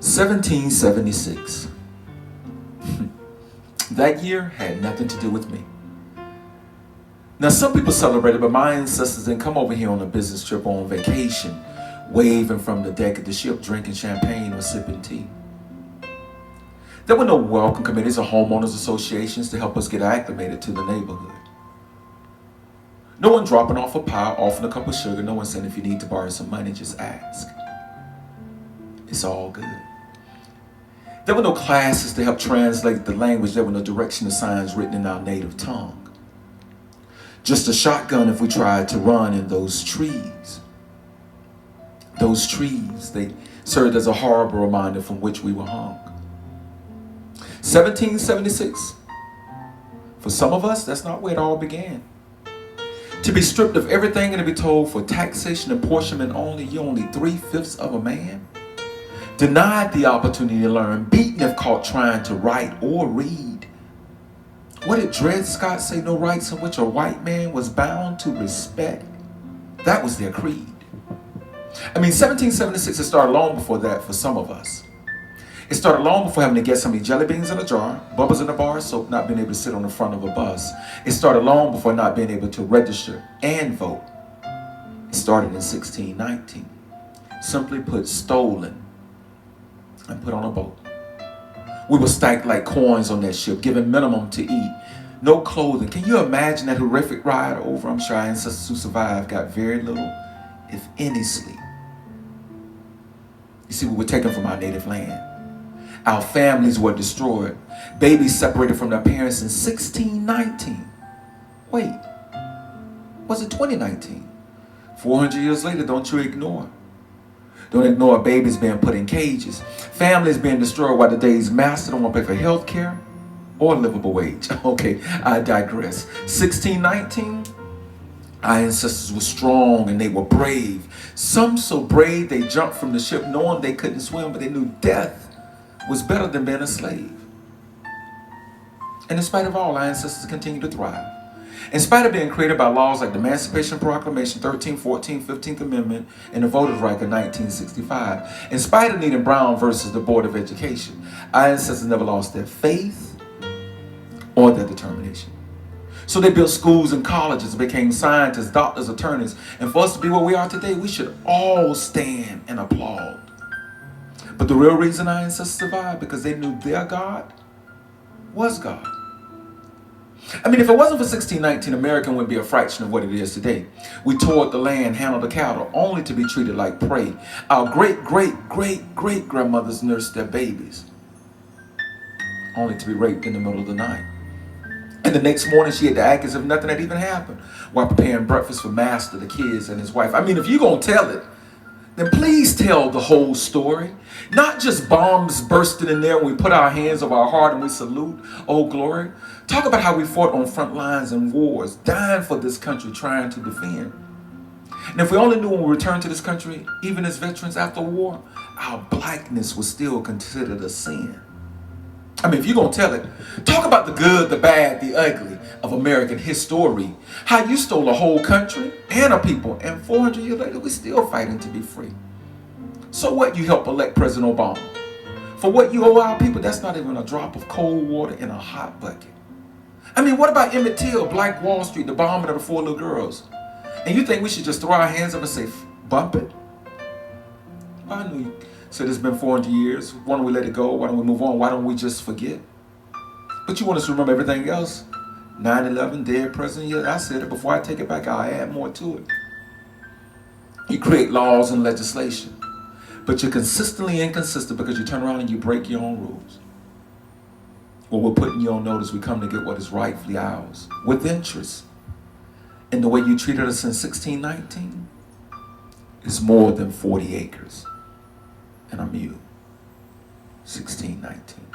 1776. That year had nothing to do with me. Now, some people celebrated, but my ancestors didn't come over here on a business trip or on vacation, waving from the deck of the ship, drinking champagne or sipping tea. There were no welcome committees or homeowners associations to help us get acclimated to the neighborhood. No one dropping off a pie, offering a cup of sugar. No one saying if you need to borrow some money, just ask. It's all good. There were no classes to help translate the language. There were no directional signs written in our native tongue. Just a shotgun if we tried to run in those trees. Those trees, they served as a horrible reminder from which we were hung. 1776. For some of us, that's not where it all began. To be stripped of everything and to be told for taxation and apportionment only, you're only 3/5 of a man. Denied the opportunity to learn, beaten if caught trying to write or read. What did Dred Scott say? No rights in which a white man was bound to respect. That was their creed. 1776, it started long before that for some of us. It started long before having to get so many jelly beans in a jar, bubbles in a bar of soap, not being able to sit on the front of a bus. It started long before not being able to register and vote. It started in 1619. Simply put, stolen and put on a boat. We were stacked like coins on that ship, given minimum to eat. No clothing. Can you imagine that horrific ride over? I'm sure our ancestors who survived got very little, if any, sleep. You see, we were taken from our native land. Our families were destroyed. Babies separated from their parents in 1619. Wait, was it 2019? 400 years later, don't you ignore. Don't ignore babies being put in cages. Families being destroyed while today's master don't want to pay for health care or a livable wage. Okay, I digress. 1619, our ancestors were strong and they were brave. Some so brave they jumped from the ship knowing they couldn't swim, but they knew death was better than being a slave. And in spite of all, our ancestors continue to thrive. In spite of being created by laws like the Emancipation Proclamation, 13th, 14th, 15th Amendment, and the Voters' Right of 1965, in spite of needing Brown versus the Board of Education, our ancestors never lost their faith or their determination. So they built schools and colleges, became scientists, doctors, attorneys, and for us to be where we are today, we should all stand and applaud. But the real reason our ancestors survived, because they knew their God was God. If it wasn't for 1619, America wouldn't be a fraction of what it is today. We tore the land, handled the cattle, only to be treated like prey. Our great-great-great-great-grandmothers nursed their babies, only to be raped in the middle of the night. And the next morning, she had to act as if nothing had even happened while preparing breakfast for Master, the kids, and his wife. If you're going to tell it, then please tell the whole story. Not just bombs bursting in there when we put our hands over our heart and we salute, oh glory. Talk about how we fought on front lines in wars, dying for this country, trying to defend. And if we only knew when we returned to this country, even as veterans after war, our blackness was still considered a sin. If you're going to tell it, talk about the good, the bad, the ugly of American history. How you stole a whole country and a people, and 400 years later, we're still fighting to be free. So what? You help elect President Obama. For what you owe our people, that's not even a drop of cold water in a hot bucket. What about Emmett Till, Black Wall Street, the bombing of the 4 little girls? And you think we should just throw our hands up and say, bump it? I knew you said it's been 400 years. Why don't we let it go? Why don't we move on? Why don't we just forget? But you want us to remember everything else? 9/11, dead president. Yeah, I said it. Before I take it back, I'll add more to it. You create laws and legislation, but you're consistently inconsistent because you turn around and you break your own rules. Well, we're putting you on notice. We come to get what is rightfully ours with interest. And the way you treated us in 1619 is more than 40 acres and a mule. 1619.